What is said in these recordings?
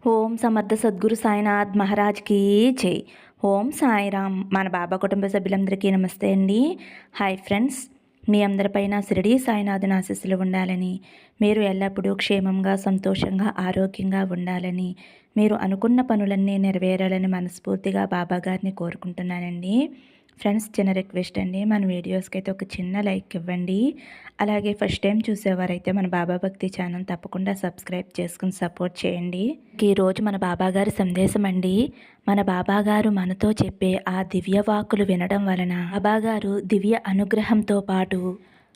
ఓం సమర్థ సద్గురు సాయినాథ్ మహారాజ్కి జై. ఓం సాయిరామ్. మన బాబా కుటుంబ సభ్యులందరికీ నమస్తే అండి. హాయ్ ఫ్రెండ్స్, మీ అందరిపైన షిరిడీ సాయినాథుని ఆశీస్సులు ఉండాలని, మీరు ఎల్లప్పుడూ క్షేమంగా సంతోషంగా ఆరోగ్యంగా ఉండాలని, మీరు అనుకున్న పనులన్నీ నెరవేరాలని మనస్ఫూర్తిగా బాబా గారిని కోరుకుంటున్నానండి. ఫ్రెండ్స్, చిన్న రిక్వెస్ట్ అండి, మన వీడియోస్కి అయితే ఒక చిన్న లైక్ ఇవ్వండి. అలాగే ఫస్ట్ టైం చూసేవారైతే మన బాబా భక్తి ఛానల్ తప్పకుండా సబ్స్క్రైబ్ చేసుకుని సపోర్ట్ చేయండి. ఈరోజు మన బాబా గారి సందేశం అండి. మన బాబా గారు మనతో చెప్పే ఆ దివ్య వాక్కులు వినడం వలన బాబా గారు దివ్య అనుగ్రహంతో పాటు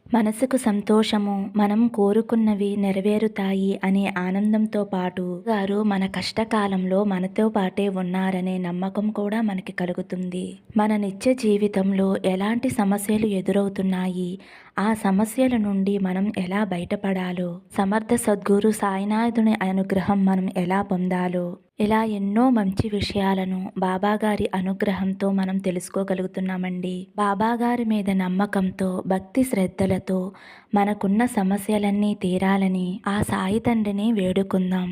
మనసుకు సంతోషము, మనం కోరుకున్నవి నెరవేరుతాయి అనే ఆనందంతో పాటు గారు మన కష్టకాలంలో మనతో పాటే ఉన్నారనే నమ్మకం కూడా మనకి కలుగుతుంది. మన నిత్య జీవితంలో ఎలాంటి సమస్యలు ఎదురవుతున్నాయి, ఆ సమస్యల నుండి మనం ఎలా బయటపడాలో, సమర్థ సద్గురు సాయినాథుని అనుగ్రహం మనం ఎలా పొందాలో, ఇలా ఎన్నో మంచి విషయాలను బాబాగారి అనుగ్రహంతో మనం తెలుసుకోగలుగుతున్నామండి. బాబాగారి మీద నమ్మకంతో, భక్తి శ్రద్ధలతో మనకున్న సమస్యలన్నీ తీరాలని ఆ సాయి తండ్రిని వేడుకుందాం.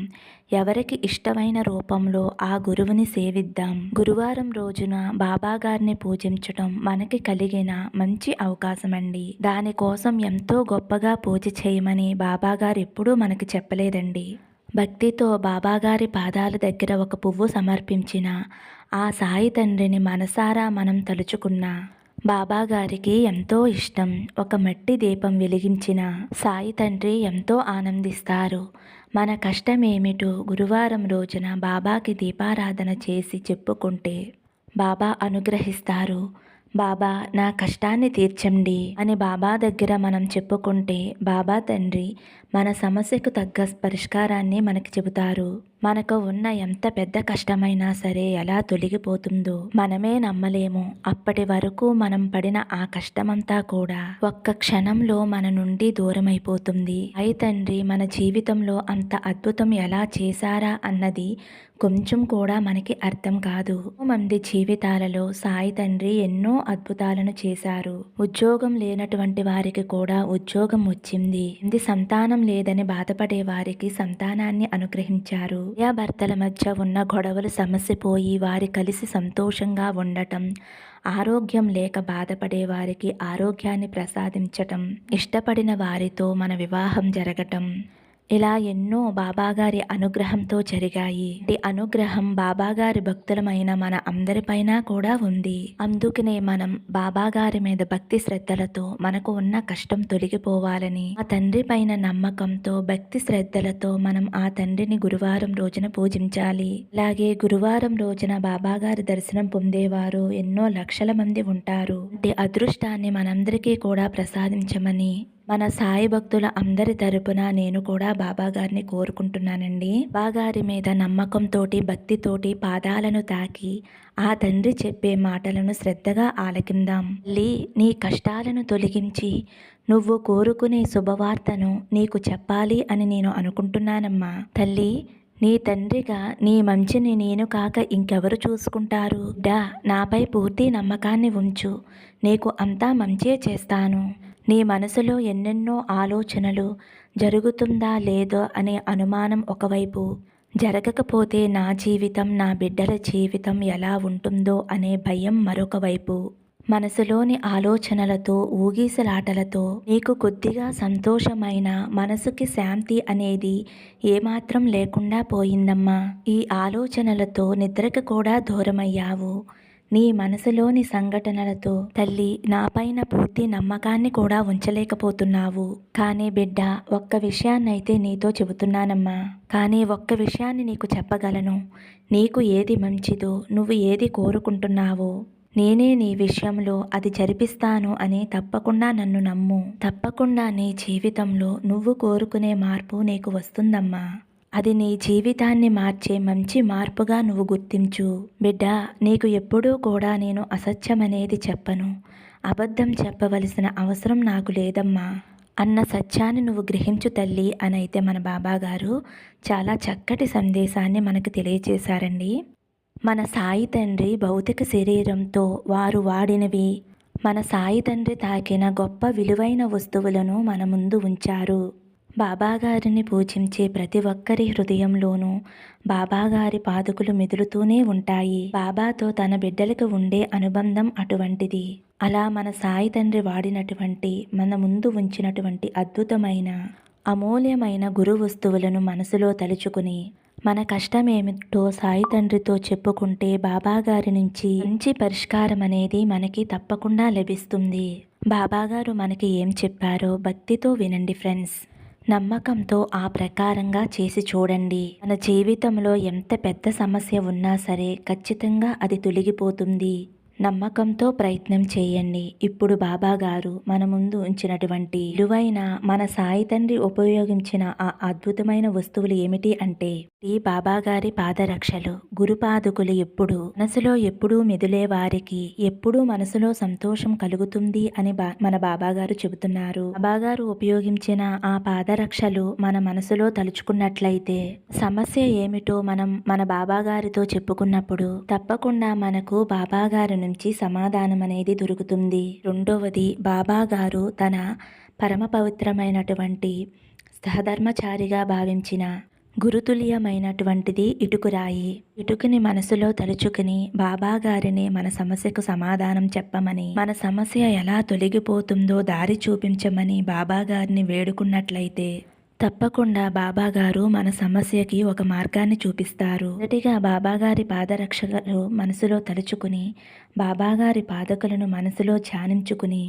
ఎవరికి ఇష్టమైన రూపంలో ఆ గురువుని సేవిద్దాం. గురువారం రోజున బాబాగారిని పూజించడం మనకి కలిగిన మంచి అవకాశం అండి. దానికోసం ఎంతో గొప్పగా పూజ చేయమని బాబాగారు ఎప్పుడూ మనకి చెప్పలేదండి. భక్తితో బాబాగారి పాదాల దగ్గర ఒక పువ్వు సమర్పించిన ఆ సాయి తండ్రిని మనసారా మనం తలుచుకున్న బాబాగారికి ఎంతో ఇష్టం. ఒక మట్టి దీపం వెలిగించిన సాయి తండ్రి ఎంతో ఆనందిస్తారు. మన కష్టమేమిటో గురువారం రోజున బాబాకి దీపారాధన చేసి చెప్పుకుంటే బాబా అనుగ్రహిస్తారు. బాబా, నా కష్టాన్ని తీర్చండి అని బాబా దగ్గర మనం చెప్పుకుంటే బాబా తండ్రి మన సమస్యకు తగ్గ పరిష్కారాన్ని మనకి చెబుతారు. మనకు ఉన్న ఎంత పెద్ద కష్టమైనా సరే ఎలా తొలగిపోతుందో మనమే నమ్మలేము. అప్పటి వరకు మనం పడిన ఆ కష్టమంతా కూడా ఒక్క క్షణంలో మన నుండి దూరమైపోతుంది. అయి తండ్రి మన జీవితంలో అంత అద్భుతం ఎలా చేశారా అన్నది కొంచెం కూడా మనకి అర్థం కాదు. మంది జీవితాలలో సాయి తండ్రి ఎన్నో అద్భుతాలను చేశారు. ఉద్యోగం లేనటువంటి వారికి కూడా ఉద్యోగం వచ్చింది. సంతానం లేదని బాధపడే వారికి సంతానాన్ని అనుగ్రహించారు. భర్తల మధ్య ఉన్న గొడవలు సమసిపోయి వారి కలిసి సంతోషంగా ఉండటం, ఆరోగ్యం లేక బాధపడే వారికి ఆరోగ్యాన్ని ప్రసాదించటం, ఇష్టపడిన వారితో మన వివాహం జరగటం, ఇలా ఎన్నో బాబాగారి అనుగ్రహంతో జరిగాయి. ఈ అనుగ్రహం బాబాగారి భక్తులమైన మన అందరిపైన కూడా ఉంది. అందుకనే మనం బాబాగారి మీద భక్తి శ్రద్ధలతో మనకు ఉన్న కష్టం తొలగిపోవాలని ఆ తండ్రి పైన నమ్మకంతో భక్తి శ్రద్ధలతో మనం ఆ తండ్రిని గురువారం రోజున పూజించాలి. అలాగే గురువారం రోజున బాబాగారి దర్శనం పొందేవారు ఎన్నో లక్షల మంది ఉంటారు. ఈ అదృష్టాన్ని మనందరికీ కూడా ప్రసాదించమని మన సాయి భక్తుల అందరి తరపున నేను కూడా బాబాగారిని కోరుకుంటున్నానండి. బాబాగారి మీద నమ్మకంతోటి భక్తితోటి పాదాలను తాకి ఆ తండ్రి చెప్పే మాటలను శ్రద్ధగా ఆలకిందాం. నీ కష్టాలను తొలగించి నువ్వు కోరుకునే శుభవార్తను నీకు చెప్పాలి అని నేను అనుకుంటున్నానమ్మా. తల్లి, నీ తండ్రిగా నీ మంచిని నేను కాక ఇంకెవరు చూసుకుంటారు? నాపై పూర్తి నమ్మకాన్ని ఉంచు. నీకు అంతా మంచే చేస్తాను. నీ మనసులో ఎన్నెన్నో ఆలోచనలు, జరుగుతుందా లేదో అనే అనుమానం ఒకవైపు, జరగకపోతే నా జీవితం, నా బిడ్డల జీవితం ఎలా ఉంటుందో అనే భయం మరొక వైపు, మనసులోని ఆలోచనలతో ఊగిసలాటలతో నీకు కొద్దిగా సంతోషమైన మనసుకి శాంతి అనేది ఏమాత్రం లేకుండా పోయిందమ్మా. ఈ ఆలోచనలతో నిద్రకు కూడా దూరమయ్యావు. నీ మనసులోని సంఘటనలతో తల్లి నాపైన పూర్తి నమ్మకాన్ని కూడా ఉంచలేకపోతున్నావు. కానీ బిడ్డ, ఒక్క విషయాన్నైతే నీతో చెబుతున్నానమ్మా. కానీ ఒక్క విషయాన్ని నీకు చెప్పగలను. నీకు ఏది మంచిదో, నువ్వు ఏది కోరుకుంటున్నావో నేనే నీ విషయంలో అది జరిపిస్తాను అని తప్పకుండా నన్ను నమ్ము. తప్పకుండా నీ జీవితంలో నువ్వు కోరుకునే మార్పు నీకు వస్తుందమ్మా. అది నీ జీవితాన్ని మార్చే మంచి మార్పుగా నువ్వు గుర్తించు. బిడ్డ, నీకు ఎప్పుడూ కూడా నేను అసత్యమనేది చెప్పను. అబద్ధం చెప్పవలసిన అవసరం నాకు లేదమ్మా అన్న సత్యాన్ని నువ్వు గ్రహించు తల్లి అనైతే మన బాబాగారు చాలా చక్కటి సందేశాన్ని మనకు తెలియజేశారండి. మన సాయి తండ్రి భౌతిక శరీరంతో వారు వాడినవి, మన సాయి తండ్రి తాకిన గొప్ప విలువైన వస్తువులను మన ముందు ఉంచారు. బాబాగారిని పూజించే ప్రతి ఒక్కరి హృదయంలోనూ బాబాగారి పాదుకులు మెదులుతూనే ఉంటాయి. బాబాతో తన బిడ్డలకు ఉండే అనుబంధం అటువంటిది. అలా మన సాయి తండ్రి వాడినటువంటి, మన ముందు ఉంచినటువంటి అద్భుతమైన, అమూల్యమైన గురు వస్తువులను మనసులో తలుచుకుని మన కష్టమేమిటో సాయి తండ్రితో చెప్పుకుంటే బాబాగారి నుంచి మంచి పరిష్కారం అనేది మనకి తప్పకుండా లభిస్తుంది. బాబాగారు మనకి ఏం చెప్పారో భక్తితో వినండి ఫ్రెండ్స్. నమ్మకంతో ఆ ప్రకారంగా చేసి చూడండి. మన జీవితంలో ఎంత పెద్ద సమస్య ఉన్నా సరే ఖచ్చితంగా అది తొలగిపోతుంది. నమ్మకంతో ప్రయత్నం చేయండి. ఇప్పుడు బాబాగారు మన ముందు ఉంచినటువంటి విలువైన, మన సాయి తండ్రి ఉపయోగించిన ఆ అద్భుతమైన వస్తువులు ఏమిటి అంటే, ఈ బాబాగారి పాదరక్షలు. గురుపాదుకులు ఎప్పుడు మనసులో ఎప్పుడూ మెదిలే వారికి ఎప్పుడూ మనసులో సంతోషం కలుగుతుంది అని మన బాబాగారు చెబుతున్నారు. బాబాగారు ఉపయోగించిన ఆ పాదరక్షలు మన మనసులో తలుచుకున్నట్లయితే సమస్య ఏమిటో మనం మన బాబాగారితో చెప్పుకున్నప్పుడు తప్పకుండా మనకు బాబాగారి నుంచి సమాధానం అనేది దొరుకుతుంది. రెండవది, బాబాగారు తన పరమ పవిత్రమైనటువంటి సహధర్మచారిగా భావించిన గురుతుల్యమైనటువంటిది ఇటుకురాయి. ఇటుకని మనసులో తలుచుకుని బాబాగారిని మన సమస్యకు సమాధానం చెప్పమని, మన సమస్య ఎలా తొలగిపోతుందో దారి చూపించమని బాబాగారిని వేడుకున్నట్లయితే తప్పకుండా బాబాగారు మన సమస్యకి ఒక మార్గాన్ని చూపిస్తారు. మొదటిగా బాబాగారి పాదరక్షలు మనసులో తలుచుకుని, బాబాగారి పాదకులను మనసులో ధ్యానించుకుని,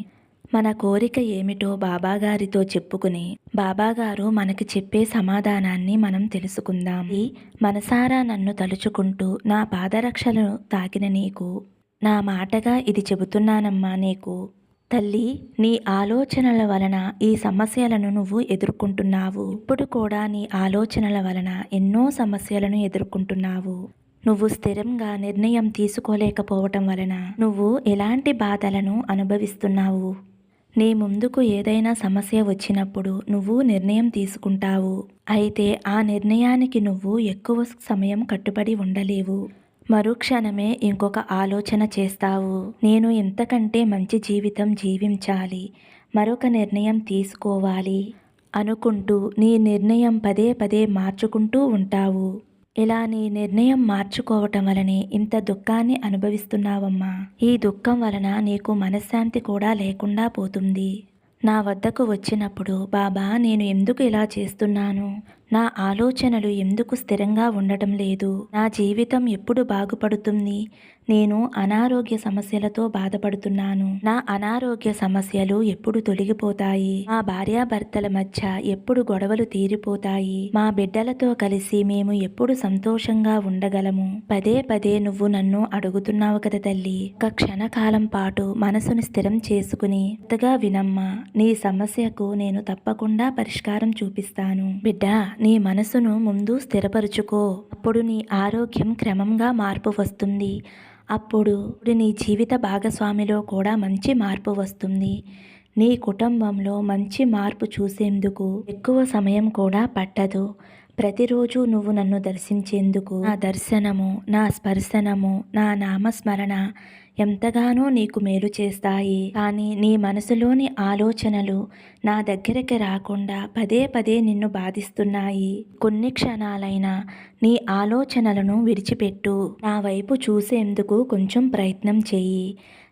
మన కోరిక ఏమిటో బాబాగారితో చెప్పుకుని, బాబాగారు మనకి చెప్పే సమాధానాన్ని మనం తెలుసుకుందాం. మనసారా నన్ను తలుచుకుంటూ, నా పాదరక్షలను తాకిన నీకు నా మాటగా ఇది చెబుతున్నానమ్మా నీకు. తల్లి, నీ ఆలోచనల వలన ఈ సమస్యలను నువ్వు ఎదుర్కొంటున్నావు. ఇప్పుడు కూడా నీ ఆలోచనల వలన ఎన్నో సమస్యలను ఎదుర్కొంటున్నావు. నువ్వు స్థిరంగా నిర్ణయం తీసుకోలేకపోవటం వలన నువ్వు ఎలాంటి బాధలను అనుభవిస్తున్నావు. నీ ముందుకు ఏదైనా సమస్య వచ్చినప్పుడు నువ్వు నిర్ణయం తీసుకుంటావు. అయితే ఆ నిర్ణయానికి నువ్వు ఎక్కువ సమయం కట్టుబడి ఉండలేవు. మరుక్షణమే ఇంకొక ఆలోచన చేస్తావు. నేను ఇంతకంటే మంచి జీవితం జీవించాలి, మరొక నిర్ణయం తీసుకోవాలి అనుకుంటూ నీ నిర్ణయం పదే పదే మార్చుకుంటూ ఉంటావు. ఇలా నీ నిర్ణయం మార్చుకోవటం వలనే ఇంత దుఃఖాన్ని అనుభవిస్తున్నావమ్మా. ఈ దుఃఖం వలన నీకు మనశ్శాంతి కూడా లేకుండా పోతుంది. నా వద్దకు వచ్చినప్పుడు, బాబా నేను ఎందుకు ఇలా చేస్తున్నాను, నా ఆలోచనలు ఎందుకు స్థిరంగా ఉండటం లేదు, నా జీవితం ఎప్పుడు బాగుపడుతుంది, నేను అనారోగ్య సమస్యలతో బాధపడుతున్నాను, నా అనారోగ్య సమస్యలు ఎప్పుడు తొలగిపోతాయి, మా భార్యాభర్తల మధ్య ఎప్పుడు గొడవలు తీరిపోతాయి, మా బిడ్డలతో కలిసి మేము ఎప్పుడు సంతోషంగా ఉండగలము. పదే పదే నువ్వు నన్ను అడుగుతున్నావు కదా తల్లి. ఒక క్షణకాలం పాటు మనసును స్థిరం చేసుకుని కొత్తగా వినమ్మా. నీ సమస్యకు నేను తప్పకుండా పరిష్కారం చూపిస్తాను. బిడ్డ, నీ మనసును ముందు స్థిరపరుచుకో. అప్పుడు నీ ఆరోగ్యం క్రమంగా మార్పు వస్తుంది. అప్పుడు నీ జీవిత భాగస్వామిలో కూడా మంచి మార్పు వస్తుంది. నీ కుటుంబంలో మంచి మార్పు చూసేందుకు ఎక్కువ సమయం కూడా పట్టదు. ప్రతిరోజు నువ్వు నన్ను దర్శించేందుకు నా దర్శనము, నా స్పర్శనము, నా నామస్మరణ ఎంతగానో నీకు మేలు చేస్తాయి. కానీ నీ మనసులోని ఆలోచనలు నా దగ్గరికి రాకుండా పదే పదే నిన్ను బాధిస్తున్నాయి. కొన్ని క్షణాలైనా నీ ఆలోచనలను విడిచిపెట్టు. నా వైపు చూసేందుకు కొంచెం ప్రయత్నం చెయ్యి.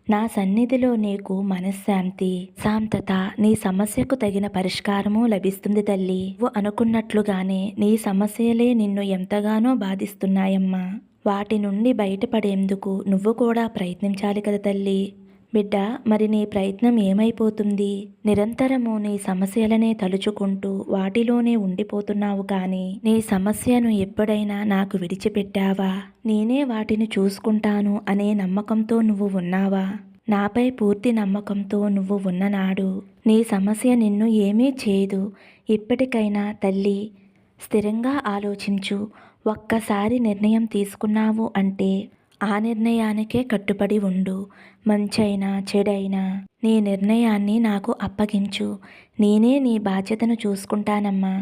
నా సన్నిధిలో నీకు మనశ్శాంతి, శాంతత, నీ సమస్యకు తగిన పరిష్కారము లభిస్తుంది తల్లి. నువ్వు అనుకున్నట్లుగానే నీ సమస్యలే నిన్ను ఎంతగానో బాధిస్తున్నాయమ్మా. వాటి నుండి బయటపడేందుకు నువ్వు కూడా ప్రయత్నించాలి కదా తల్లి. బిడ్డ, మరి నీ ప్రయత్నం ఏమైపోతుంది? నిరంతరము నీ సమస్యలనే తలుచుకుంటూ వాటిలోనే ఉండిపోతున్నావు. కానీ నీ సమస్యను ఎప్పుడైనా నాకు విడిచిపెట్టావా? నేనే వాటిని చూసుకుంటాను అనే నమ్మకంతో నువ్వు ఉన్నావా? నాపై పూర్తి నమ్మకంతో నువ్వు ఉన్ననాడు నీ సమస్య నిన్ను ఏమీ చేయదు. ఇప్పటికైనా తల్లి స్థిరంగా ఆలోచించు. ఒక్కసారి నిర్ణయం తీసుకున్నావు అంటే ఆ నిర్ణయానికే కట్టుబడి ఉండు. మంచైనా చెడైనా నీ నిర్ణయాన్ని నాకు అప్పగించు. నేనే నీ బాధ్యతను చూసుకుంటానమ్మా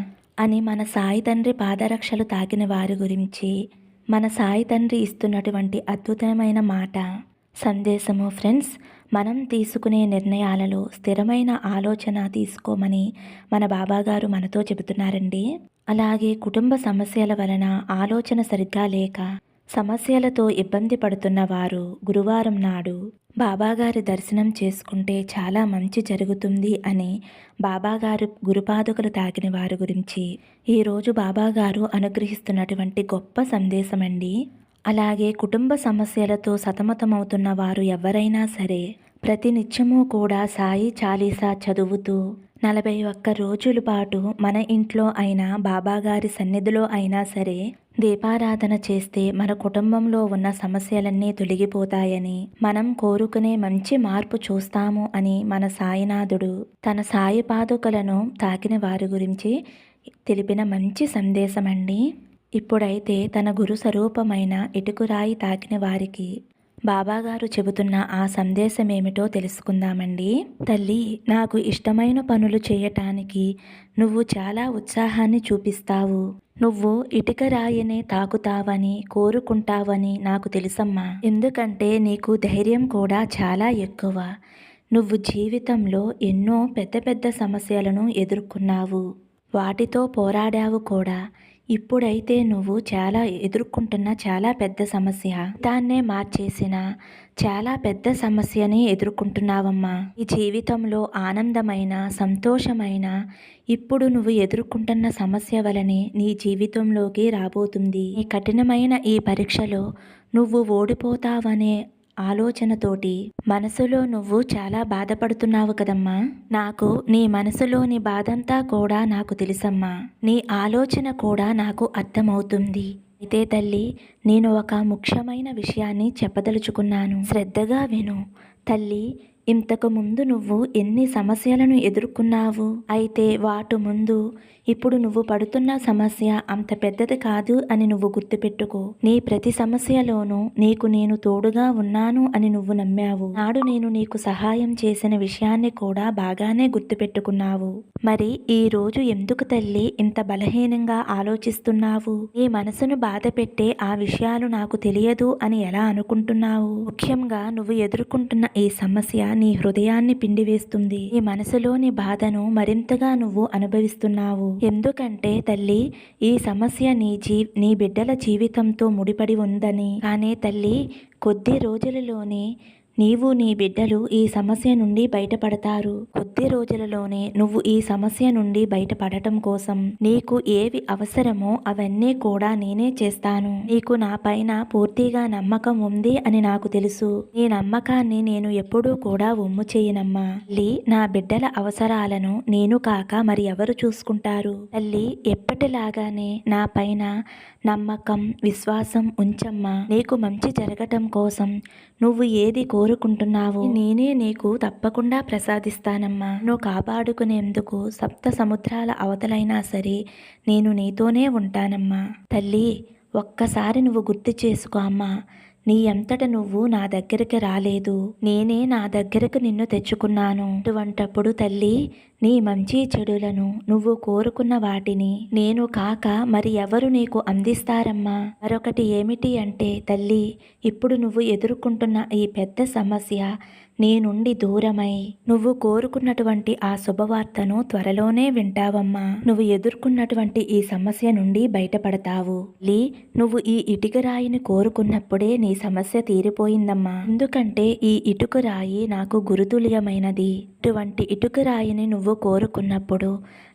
అని మన సాయి తండ్రి పాదరక్షలు తాకిన వారి గురించి మన సాయి తండ్రి ఇస్తున్నటువంటి అద్భుతమైన మాట. సందేశము ఫ్రెండ్స్, మనం తీసుకునే నిర్ణయాలలో స్థిరమైన ఆలోచన తీసుకోమని మన బాబాగారు మనతో చెబుతున్నారండి. అలాగే కుటుంబ సమస్యల వలన ఆలోచన సరిగ్గా లేక సమస్యలతో ఇబ్బంది పడుతున్న వారు గురువారం నాడు బాబాగారి దర్శనం చేసుకుంటే చాలా మంచి జరుగుతుంది అని బాబాగారు గురుపాదుకలు తాకిన వారి గురించి ఈరోజు బాబాగారు అనుగ్రహిస్తున్నటువంటి గొప్ప సందేశమండి. అలాగే కుటుంబ సమస్యలతో సతమతమవుతున్న వారు ఎవరైనా సరే ప్రతినిత్యము కూడా సాయి చాలీసా చదువుతూ 41 రోజుల పాటు మన ఇంట్లో అయినా బాబాగారి సన్నిధిలో అయినా సరే దీపారాధన చేస్తే మన కుటుంబంలో ఉన్న సమస్యలన్నీ తొలగిపోతాయని, మనం కోరుకునే మంచి మార్పు చూస్తాము అని మన సాయినాథుడు తన సాయి పాదుకలను తాకిన వారి గురించి తెలిపిన మంచి సందేశమండి. ఇప్పుడైతే తన గురు స్వరూపమైన ఇటుకురాయి తాకిన వారికి బాబాగారు చెబుతున్న ఆ సందేశం ఏమిటో తెలుసుకుందామండి. తల్లి, నాకు ఇష్టమైన పనులు చేయటానికి నువ్వు చాలా ఉత్సాహాన్ని చూపిస్తావు. నువ్వు ఇటుక రాయినే తాకుతావని కోరుకుంటావని నాకు తెలుసమ్మా. ఎందుకంటే నీకు ధైర్యం కూడా చాలా ఎక్కువ. నువ్వు జీవితంలో ఎన్నో పెద్ద పెద్ద సమస్యలను ఎదుర్కొన్నావు, వాటితో పోరాడావు కూడా. ఇప్పుడైతే నువ్వు ఎదుర్కొంటున్న చాలా పెద్ద సమస్య, దాన్నే మార్చేసిన చాలా పెద్ద సమస్యని ఎదుర్కొంటున్నావమ్మా. ఈ జీవితంలో ఆనందమైన సంతోషమైన ఇప్పుడు నువ్వు ఎదుర్కొంటున్న సమస్య వలనే నీ జీవితంలోకి రాబోతుంది. ఈ కఠినమైన ఈ పరీక్షలో నువ్వు ఓడిపోతావనే ఆలోచనతోటి మనసులో నువ్వు చాలా బాధపడుతున్నావు కదమ్మా. నాకు నీ మనసులోని బాధంతా కూడా నాకు తెలుసమ్మా. నీ ఆలోచన కూడా నాకు అర్థమవుతుంది. అయితే తల్లి, నేను ఒక ముఖ్యమైన విషయాన్ని చెప్పదలుచుకున్నాను, శ్రద్ధగా విను. తల్లి, ఇంతకు ముందు నువ్వు ఎన్ని సమస్యలను ఎదుర్కొన్నావు. అయితే వాటి ముందు ఇప్పుడు నువ్వు పడుతున్న సమస్య అంత పెద్దది కాదు అని నువ్వు గుర్తుపెట్టుకో. నీ ప్రతి సమస్యలోనూ నీకు నేను తోడుగా ఉన్నాను అని నువ్వు నమ్మావు. నాడు నేను నీకు సహాయం చేసిన విషయాన్ని కూడా బాగానే గుర్తుపెట్టుకున్నావు. మరి ఈ రోజు ఎందుకు తల్లి ఇంత బలహీనంగా ఆలోచిస్తున్నావు? నీ మనసును బాధ పెట్టే ఆ విషయాలు నాకు తెలియదు అని ఎలా అనుకుంటున్నావు? ముఖ్యంగా నువ్వు ఎదుర్కొంటున్న ఈ సమస్య నీ హృదయాన్ని పిండివేస్తుంది. నీ మనసులోని బాధను మరింతగా నువ్వు అనుభవిస్తున్నావు. ఎందుకంటే తల్లి, ఈ సమస్య నీ బిడ్డల జీవితంతో ముడిపడి ఉందని. కానీ తల్లి, కొద్ది రోజులలోనే నీవు నీ బిడ్డలు ఈ సమస్య నుండి బయటపడతారు. కొద్ది రోజులలోనే నువ్వు ఈ సమస్య నుండి బయటపడటం కోసం నీకు ఏవి అవసరమో అవన్నీ కూడా నేనే చేస్తాను. నీకు నా పైన పూర్తిగా నమ్మకం ఉంది అని నాకు తెలుసు. నీ నమ్మకాన్ని నేను ఎప్పుడూ కూడా ఒమ్ము చేయనమ్మా. తల్లి, నా బిడ్డల అవసరాలను నేను కాక మరి ఎవరు చూసుకుంటారు? తల్లి, ఎప్పటిలాగానే నా పైన నమ్మకం విశ్వాసం ఉంచమ్మా. నీకు మంచి జరగటం కోసం నువ్వు ఏది కోరుకుంటున్నావో నేనే నీకు తప్పకుండా ప్రసాదిస్తానమ్మా. నువ్వు కాపాడుకునేందుకు సప్త సముద్రాల అవతలైనా సరే నేను నీతోనే ఉంటానమ్మా. తల్లి, ఒక్కసారి నువ్వు గుర్తు చేసుకో అమ్మా. నీ అంతట నువ్వు నా దగ్గరికి రాలేదు, నేనే నా దగ్గరకు నిన్ను తెచ్చుకున్నాను. అటువంటప్పుడు తల్లి, నీ మంచి చెడులను నువ్వు కోరుకున్న వాటిని నేను కాక మరి ఎవరు నీకు అందిస్తారమ్మా. మరొకటి ఏమిటి అంటే తల్లి, ఇప్పుడు నువ్వు ఎదుర్కొంటున్న ఈ పెద్ద సమస్య నీ నుండి దూరమై నువ్వు కోరుకున్నటువంటి ఆ శుభవార్తను త్వరలోనే వింటావమ్మా. నువ్వు ఎదుర్కొన్నటువంటి ఈ సమస్య నుండి బయటపడతావు. నువ్వు ఈ ఇటుక రాయిని కోరుకున్నప్పుడే నీ సమస్య తీరిపోయిందమ్మా. ఎందుకంటే ఈ ఇటుక రాయి నాకు గురుతుల్యమైనది. ఇటువంటి ఇటుక రాయిని నువ్వు కోరుకున్నప్పుడు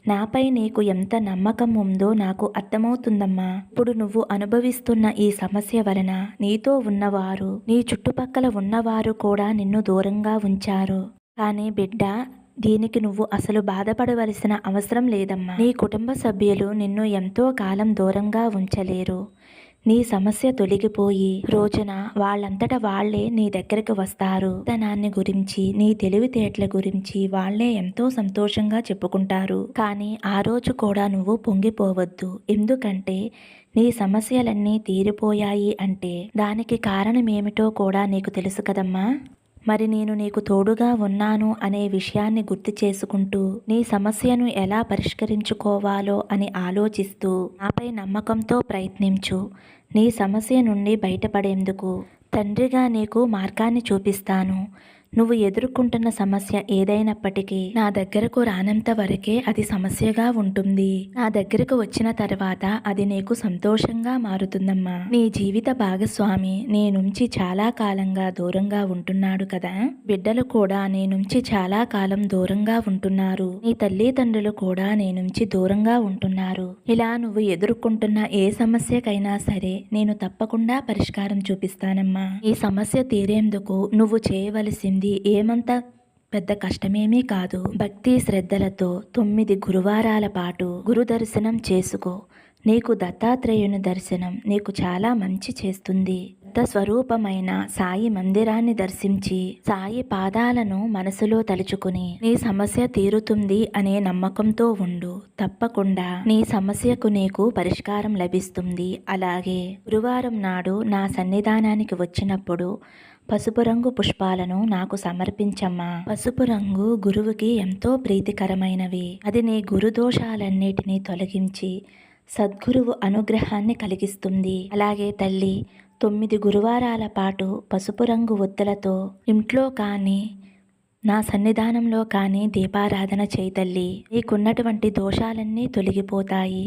నాపై నీకు ఎంత నమ్మకం ఉందో నాకు అర్థమవుతుందమ్మా. ఇప్పుడు నువ్వు అనుభవిస్తున్న ఈ సమస్య వలన నీతో ఉన్నవారు, నీ చుట్టుపక్కల ఉన్నవారు కూడా నిన్ను దూరంగా ఉంచారు. కానీ బిడ్డ, దీనికి నువ్వు అసలు బాధపడవలసిన అవసరం లేదమ్మా. నీ కుటుంబ సభ్యులు నిన్ను ఎంతో కాలం దూరంగా ఉంచలేరు. నీ సమస్య తొలగిపోయి రోజున వాళ్ళంతట వాళ్లే నీ దగ్గరకు వస్తారు. ధనాన్ని గురించి, నీ తెలివితేటల గురించి వాళ్లే ఎంతో సంతోషంగా చెప్పుకుంటారు. కానీ ఆ రోజు కూడా నువ్వు పొంగిపోవద్దు. ఎందుకంటే నీ సమస్యలన్నీ తీరిపోయాయి అంటే దానికి కారణమేమిటో కూడా నీకు తెలుసు కదమ్మా. మరి నేను నీకు తోడుగా ఉన్నాను అనే విషయాన్ని గుర్తు చేసుకుంటూ నీ సమస్యను ఎలా పరిష్కరించుకోవాలో అని ఆలోచిస్తూ నాపై నమ్మకంతో ప్రయత్నించు. నీ సమస్య నుండి బయటపడేందుకు తండ్రిగా నీకు మార్గాన్ని చూపిస్తాను. నువ్వు ఎదుర్కొంటున్న సమస్య ఏదైనప్పటికీ నా దగ్గరకు రానంత వరకే అది సమస్యగా ఉంటుంది. నా దగ్గరకు వచ్చిన తర్వాత అది నీకు సంతోషంగా మారుతుందమ్మా. నీ జీవిత భాగస్వామి నీ నుంచి చాలా కాలంగా దూరంగా ఉంటున్నాడు కదా. బిడ్డలు కూడా నీ నుంచి చాలా కాలం దూరంగా ఉంటున్నారు. నీ తల్లిదండ్రులు కూడా నీ నుంచి దూరంగా ఉంటున్నారు. ఇలా నువ్వు ఎదుర్కొంటున్న ఏ సమస్యకైనా సరే నేను తప్పకుండా పరిష్కారం చూపిస్తానమ్మా. ఈ సమస్య తీరేందుకు నువ్వు చేయవలసింది ఏమంత పెద్ద కష్టమేమీ కాదు. భక్తి శ్రద్ధలతో 9 గురువారాల పాటు గురు దర్శనం చేసుకో. నీకు దత్తాత్రేయుని దర్శనం నీకు చాలా మంచి చేస్తుంది. దత్త స్వరూపమైన సాయి మందిరాన్ని దర్శించి సాయి పాదాలను మనసులో తలుచుకుని నీ సమస్య తీరుతుంది అనే నమ్మకంతో ఉండు. తప్పకుండా నీ సమస్యకు నీకు పరిష్కారం లభిస్తుంది. అలాగే గురువారం నాడు నా సన్నిధానానికి వచ్చినప్పుడు పసుపు రంగు పుష్పాలను నాకు సమర్పించమ్మా. పసుపు రంగు గురువుకి ఎంతో ప్రీతికరమైనవి. అది నీ గురుదోషాలన్నిటినీ తొలగించి సద్గురువు అనుగ్రహాన్ని కలిగిస్తుంది. అలాగే తల్లి 9 గురువారాల పాటు పసుపు రంగు ఒత్తులతో ఇంట్లో కానీ నా సన్నిధానంలో కానీ దీపారాధన చేయి తల్లి. నీకున్నటువంటి దోషాలన్నీ తొలగిపోతాయి.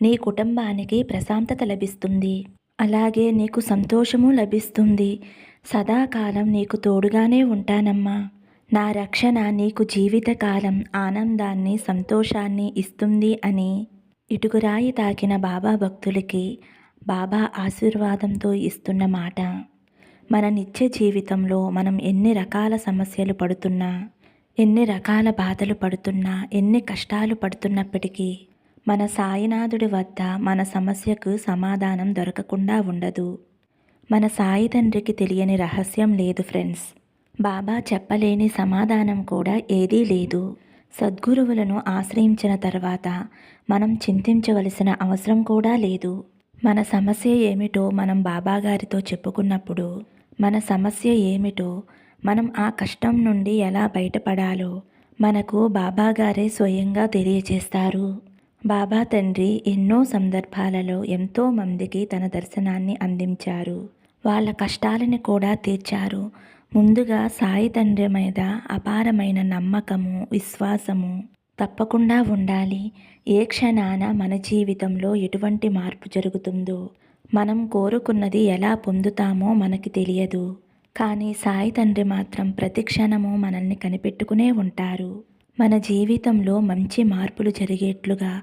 నీ కుటుంబానికి ప్రశాంతత లభిస్తుంది. అలాగే నీకు సంతోషము లభిస్తుంది. సదాకాలం నీకు తోడుగానే ఉంటానమ్మా. నా రక్షణ నీకు జీవితకాలం ఆనందాన్ని సంతోషాన్ని ఇస్తుంది అని ఇటుకురాయి తాకిన బాబా భక్తులకి బాబా ఆశీర్వాదంతో ఇస్తున్న మాట. మన నిత్య జీవితంలో మనం ఎన్ని రకాల సమస్యలు పడుతున్నా, ఎన్ని రకాల బాధలు పడుతున్నా, ఎన్ని కష్టాలు పడుతున్నప్పటికీ మన సాయినాథుడి వద్ద మన సమస్యకు సమాధానం దొరకకుండా ఉండదు. మన సాయి తండ్రికి తెలియని రహస్యం లేదు ఫ్రెండ్స్. బాబా చెప్పలేని సమాధానం కూడా ఏదీ లేదు. సద్గురువులను ఆశ్రయించిన తర్వాత మనం చింతించవలసిన అవసరం కూడా లేదు. మన సమస్య ఏమిటో మనం బాబాగారితో చెప్పుకున్నప్పుడు మన సమస్య ఏమిటో, మనం ఆ కష్టం నుండి ఎలా బయటపడాలో మనకు బాబాగారే స్వయంగా తెలియచేస్తారు. బాబా తండ్రి ఎన్నో సందర్భాలలో ఎంతో మందికి తన దర్శనాన్ని అందించారు. వాళ్ళ కష్టాలను కూడా తీర్చారు. ముందుగా సాయి తండ్రి మీద అపారమైన నమ్మకము, విశ్వాసము తప్పకుండా ఉండాలి. ఏ క్షణాన మన జీవితంలో ఎటువంటి మార్పు జరుగుతుందో, మనం కోరుకున్నది ఎలా పొందుతామో మనకి తెలియదు. కానీ సాయి తండ్రి మాత్రం ప్రతి క్షణము మనల్ని కనిపెట్టుకునే ఉంటారు. మన జీవితంలో మంచి మార్పులు జరిగేట్లుగా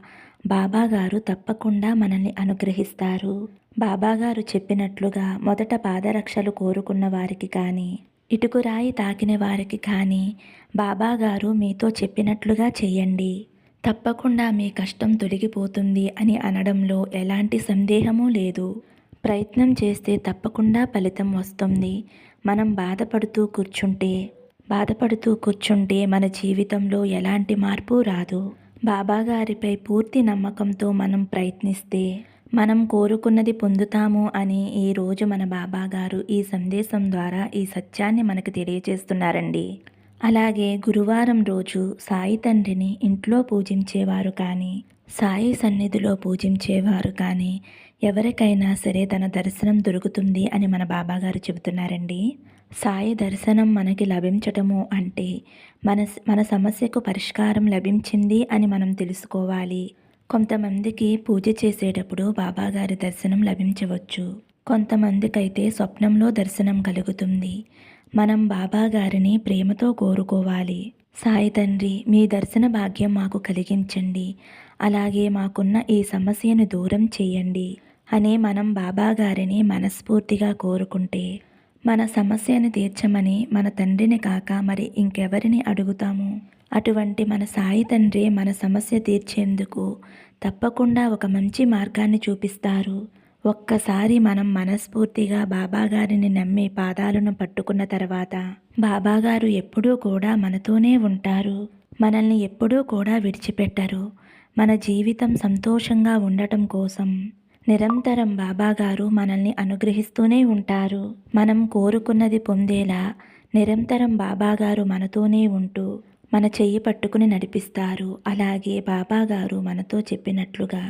బాబాగారు తప్పకుండా మనల్ని అనుగ్రహిస్తారు. బాబాగారు చెప్పినట్లుగా మొదట పాదరక్షలు కోరుకున్న వారికి కానీ, ఇటుకురాయి తాకిన వారికి కానీ బాబాగారు మీతో చెప్పినట్లుగా చెయ్యండి. తప్పకుండా మీ కష్టం తొలగిపోతుంది అని అనడంలో ఎలాంటి సందేహమూ లేదు. ప్రయత్నం చేస్తే తప్పకుండా ఫలితం వస్తుంది. మనం బాధపడుతూ కూర్చుంటే మన జీవితంలో ఎలాంటి మార్పు రాదు. బాబాగారిపై పూర్తి నమ్మకంతో మనం ప్రయత్నిస్తే మనం కోరుకున్నది పొందుతాము అని ఈరోజు మన బాబాగారు ఈ సందేశం ద్వారా ఈ సత్యాన్ని మనకు తెలియజేస్తున్నారండి. అలాగే గురువారం రోజు సాయి తండ్రిని ఇంట్లో పూజించేవారు కానీ, సాయి సన్నిధిలో పూజించేవారు కానీ ఎవరికైనా సరే తన దర్శనం దొరుకుతుంది అని మన బాబాగారు చెబుతున్నారండి. సాయి దర్శనం మనకి లభించటము అంటే మన సమస్యకు పరిష్కారం లభించింది అని మనం తెలుసుకోవాలి. కొంతమందికి పూజ చేసేటప్పుడు బాబాగారి దర్శనం లభించవచ్చు. కొంతమందికైతే స్వప్నంలో దర్శనం కలుగుతుంది. మనం బాబాగారిని ప్రేమతో కోరుకోవాలి. సాయి తండ్రి, మీ దర్శన భాగ్యం మాకు కలిగించండి. అలాగే మాకున్న ఈ సమస్యను దూరం చేయండి అని మనం బాబాగారిని మనస్ఫూర్తిగా కోరుకుంటే మన సమస్యను తీర్చమని మన తండ్రిని కాక మరి ఇంకెవరిని అడుగుతాము? అటువంటి మన సాయి తండ్రి మన సమస్య తీర్చేందుకు తప్పకుండా ఒక మంచి మార్గాన్ని చూపిస్తారు. ఒక్కసారి మనం మనస్ఫూర్తిగా బాబాగారిని నమ్మి పాదాలను పట్టుకున్న తర్వాత బాబాగారు ఎప్పుడూ కూడా మనతోనే ఉంటారు. మనల్ని ఎప్పుడూ కూడా విడిచిపెట్టరు. మన జీవితం సంతోషంగా ఉండటం కోసం నిరంతరం బాబాగారు మనల్ని అనుగ్రహిస్తూనే ఉంటారు. మనం కోరుకున్నది పొందేలా నిరంతరం బాబాగారు మనతోనే ఉంటూ మన చెయ్యి పట్టుకుని నడిపిస్తారు. అలాగే బాబాగారు మనతో చెప్పినట్లుగా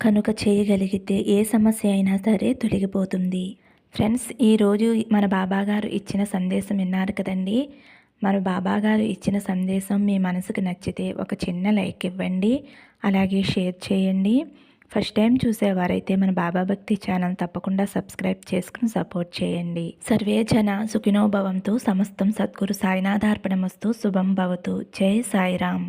కనుక చేయగలిగితే ఏ సమస్య అయినా సరే తొలగిపోతుంది. ఫ్రెండ్స్, ఈరోజు మన బాబాగారు ఇచ్చిన సందేశం విన్నారు కదండి. మన బాబాగారు ఇచ్చిన సందేశం మీ మనసుకు నచ్చితే ఒక చిన్న లైక్ ఇవ్వండి, అలాగే షేర్ చేయండి. ఫస్ట్ టైం చూసేవారైతే మన బాబా భక్తి ఛానల్ తప్పకుండా సబ్స్క్రైబ్ చేసుకుని సపోర్ట్ చేయండి. సర్వే జన సుఖినో భవంతు. సమస్తం సద్గురు సాయినాథార్పణమస్తు. శుభం భవతు. జై సాయిరామ్.